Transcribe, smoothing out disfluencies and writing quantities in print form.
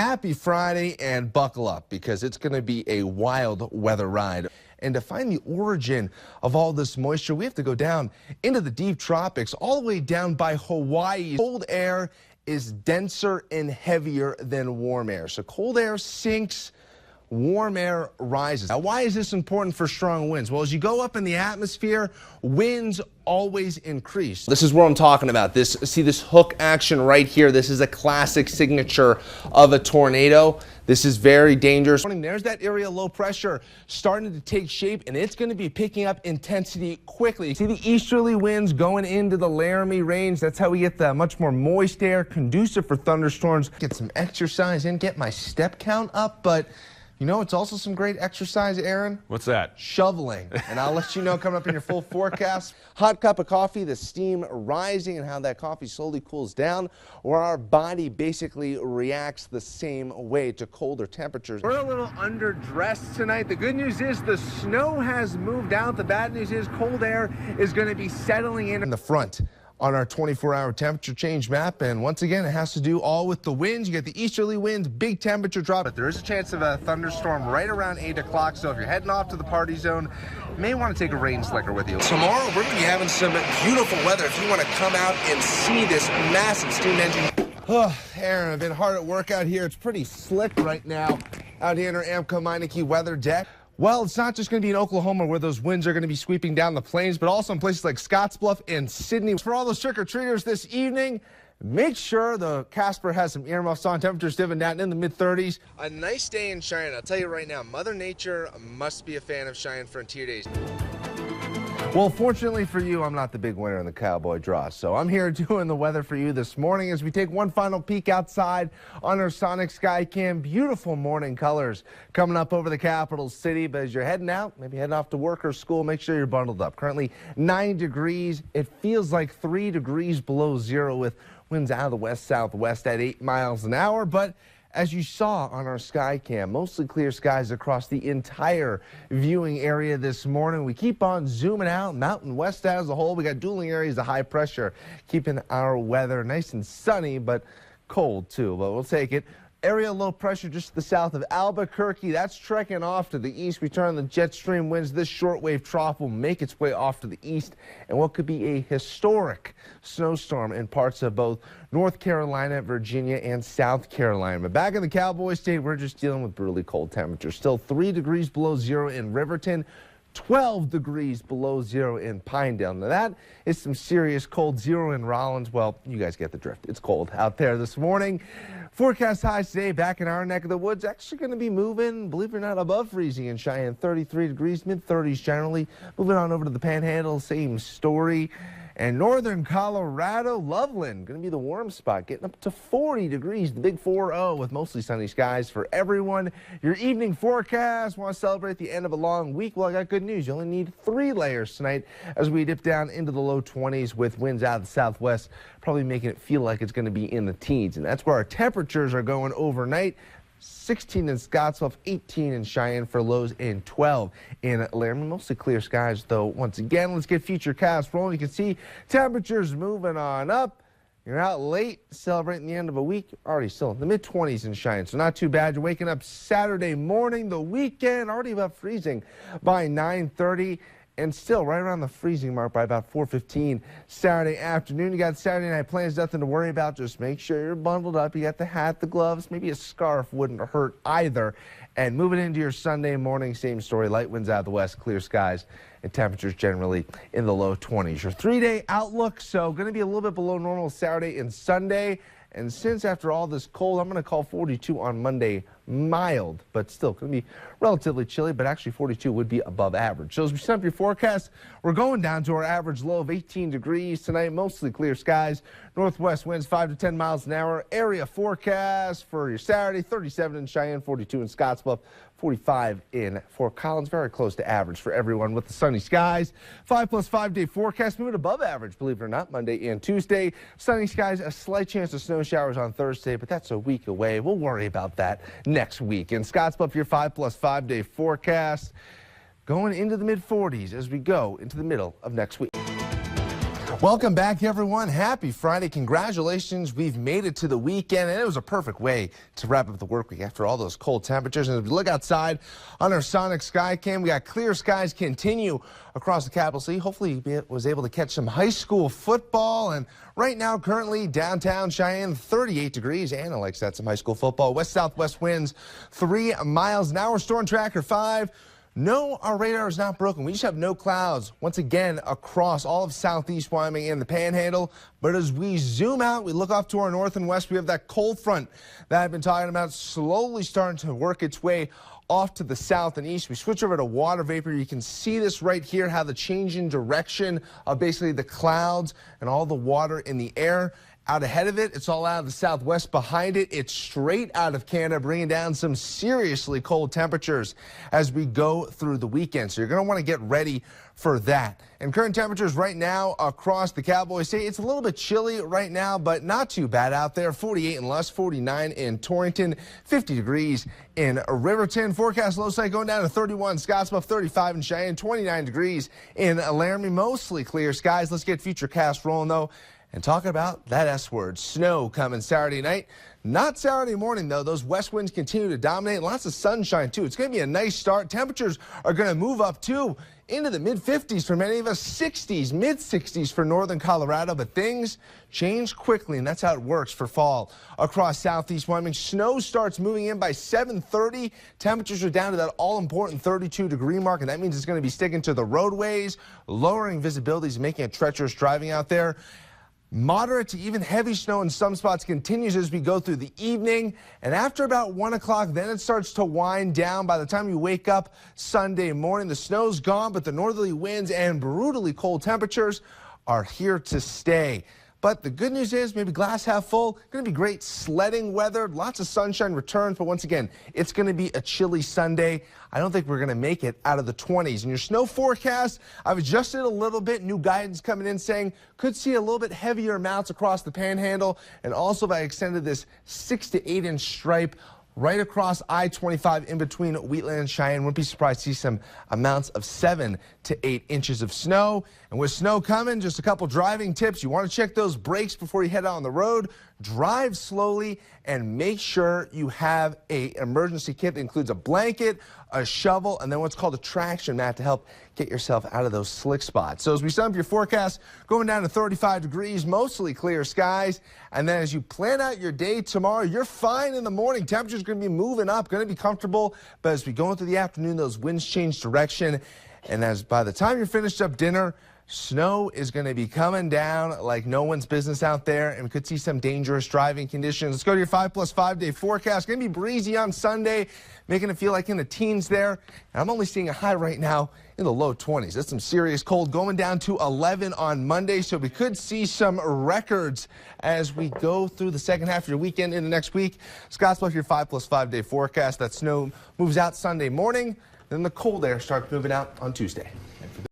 Happy Friday, and buckle up because it's going to be a wild weather ride. And to find the origin of all this moisture, we have to go down into the deep tropics, all the way down by Hawaii. Cold air is denser and heavier than warm air. So cold air sinks, warm air rises. Now, why is this important for strong winds? Well, as you go up in the atmosphere, winds always increase. This is what I'm talking about. See this hook action right here. This is a classic signature of a tornado. This is very dangerous. There's that area of low pressure starting to take shape, and it's going to be picking up intensity quickly. You see the easterly winds going into the Laramie Range. That's how we get the much more moist air, conducive for thunderstorms. Get some exercise in, get my step count up, but you know, it's also some great exercise, Aaron. What's that? Shoveling. And I'll let you know coming up in your full forecast. Hot cup of coffee, the steam rising and how that coffee slowly cools down, or our body basically reacts the same way to colder temperatures. We're a little underdressed tonight. The good news is the snow has moved out. The bad news is cold air is going to be settling in the front on our 24-hour temperature change map. And once again, it has to do all with the winds. You get the easterly winds, big temperature drop. But there is a chance of a thunderstorm right around 8 o'clock. So if you're heading off to the party zone, you may want to take a rain slicker with you. Tomorrow, we're going to be having some beautiful weather if you want to come out and see this massive steam engine. Oh, Aaron, I've been hard at work out here. It's pretty slick right now out here in our Amco Meineke weather deck. Well, it's not just going to be in Oklahoma where those winds are going to be sweeping down the plains, but also in places like Scottsbluff and Sydney. For all those trick-or-treaters this evening, make sure the Casper has some earmuffs on. Temperatures dipping down in the mid-30s. A nice day in Cheyenne. I'll tell you right now, Mother Nature must be a fan of Cheyenne Frontier Days. Well, fortunately for you, I'm not the big winner in the Cowboy Draw, so I'm here doing the weather for you this morning as we take one final peek outside on our Sonic Sky Cam. Beautiful morning colors coming up over the capital city, but as you're heading out, maybe heading off to work or school, make sure you're bundled up. Currently 9 degrees. It feels like 3 degrees below zero with winds out of the west-southwest at 8 miles an hour, but as you saw on our sky cam, mostly clear skies across the entire viewing area this morning. We keep on zooming out, Mountain West as a whole. We got dueling areas of high pressure, keeping our weather nice and sunny, but cold too, but we'll take it. Area low pressure just to the south of Albuquerque. That's trekking off to the east. We turn the jet stream winds. This shortwave trough will make its way off to the east, and what could be a historic snowstorm in parts of both North Carolina, Virginia, and South Carolina. But back in the Cowboy State, we're just dealing with brutally cold temperatures. Still 3 degrees below zero in Riverton. 12 degrees below zero in Pinedale. Now that is some serious cold. Zero in Rollins. Well, you guys get the drift. It's cold out there this morning. Forecast highs today back in our neck of the woods. Actually going to be moving, believe it or not, above freezing in Cheyenne. 33 degrees, mid-30s generally. Moving on over to the Panhandle, same story. And northern Colorado, Loveland, going to be the warm spot, getting up to 40 degrees, the big 4-0 with mostly sunny skies for everyone. Your evening forecast, want to celebrate the end of a long week? Well, I got good news. You only need 3 layers tonight as we dip down into the low 20s with winds out of the southwest, probably making it feel like it's going to be in the teens. And that's where our temperatures are going overnight. 16 in Scottsbluff, 18 in Cheyenne for lows, and 12 in Laramie. Mostly clear skies, though. Once again, let's get future cast rolling. You can see temperatures moving on up. You're out late celebrating the end of a week. Already still in the mid-20s in Cheyenne, so not too bad. You're waking up Saturday morning, the weekend, already about freezing by 9:30. And still right around the freezing mark by about 4:15 Saturday afternoon. You got Saturday night plans, nothing to worry about. Just make sure you're bundled up. You got the hat, the gloves, maybe a scarf wouldn't hurt either. And moving into your Sunday morning, same story. Light winds out of the west, clear skies, and temperatures generally in the low 20s. Your 3-day outlook, so going to be a little bit below normal Saturday and Sunday. And since after all this cold, I'm going to call 42 on Monday mild, but still going to be relatively chilly, but actually 42 would be above average. So as we sum up your forecast, we're going down to our average low of 18 degrees tonight, mostly clear skies. Northwest winds 5 to 10 miles an hour. Area forecast for your Saturday, 37 in Cheyenne, 42 in Scottsbluff, 45 in Fort Collins. Very close to average for everyone with the sunny skies. 5+ 5-day forecast moving above average, believe it or not, Monday and Tuesday. Sunny skies, a slight chance of snow showers on Thursday, but that's a week away. We'll worry about that next week. In Scottsbluff, your 5+ 5-day forecast going into the mid-40s as we go into the middle of next week. Welcome back, everyone. Happy Friday. Congratulations. We've made it to the weekend, and it was a perfect way to wrap up the work week after all those cold temperatures. And as we look outside on our Sonic Sky Cam, we got clear skies continue across the capital city. Hopefully, you was able to catch some high school football. And right now, currently, downtown Cheyenne, 38 degrees. Anna likes that, some high school football. West-southwest winds, 3 miles an hour. Storm Tracker 5. No, our radar is not broken. We just have no clouds once again across all of southeast Wyoming and the Panhandle. But as we zoom out, we look off to our north and west, we have that cold front that I've been talking about slowly starting to work its way off to the south and east. We switch over to water vapor. You can see this right here, how the change in direction of basically the clouds and all the water in the air. Out ahead of it, it's all out of the southwest. Behind it, it's straight out of Canada, bringing down some seriously cold temperatures as we go through the weekend. So you're going to want to get ready for that. And current temperatures right now across the Cowboy State, it's a little bit chilly right now, but not too bad out there. 48 in Lusk, 49 in Torrington, 50 degrees in Riverton. Forecast low side going down to 31 in Scottsbluff, 35 in Cheyenne, 29 degrees in Laramie. Mostly clear skies. Let's get futurecast rolling, though. And talking about that S word, snow coming Saturday night. Not Saturday morning, though. Those west winds continue to dominate. Lots of sunshine, too. It's going to be a nice start. Temperatures are going to move up, too, into the mid-50s for many of us, 60s, mid-60s for northern Colorado. But things change quickly, and that's how it works for fall across southeast Wyoming. Snow starts moving in by 7:30. Temperatures are down to that all-important 32-degree mark, and that means it's going to be sticking to the roadways, lowering visibilities, making it treacherous driving out there. Moderate to even heavy snow in some spots continues as we go through the evening. And after about 1 o'clock, then it starts to wind down. By the time you wake up Sunday morning, the snow's gone, but the northerly winds and brutally cold temperatures are here to stay. But the good news is, maybe glass half full, going to be great sledding weather. Lots of sunshine returns, but once again, it's going to be a chilly Sunday. I don't think we're going to make it out of the 20s. And your snow forecast, I've adjusted a little bit. New guidance coming in saying could see a little bit heavier amounts across the Panhandle. And also, I extended this 6 to 8 inch stripe right across I-25 in between Wheatland and Cheyenne. Wouldn't be surprised to see some amounts of 7 to 8 inches of snow. And with snow coming, just a couple driving tips. You want to check those brakes before you head out on the road. Drive slowly and make sure you have an emergency kit that includes a blanket, a shovel, and then what's called a traction mat to help get yourself out of those slick spots. So as we sum up your forecast, going down to 35 degrees, mostly clear skies. And then as you plan out your day tomorrow, you're fine in the morning. Temperature's going to be moving up, going to be comfortable. But as we go into the afternoon, those winds change direction. And as by the time you're finished up dinner, snow is going to be coming down like no one's business out there, and we could see some dangerous driving conditions. Let's go to your 5+5 day forecast. Going to be breezy on Sunday, making it feel like in the teens there. And I'm only seeing a high right now in the low 20s. That's some serious cold, going down to 11 on Monday. So we could see some records as we go through the second half of your weekend into next week. Scottsbluff, your 5+5 day forecast. That snow moves out Sunday morning. Then the cold air starts moving out on Tuesday.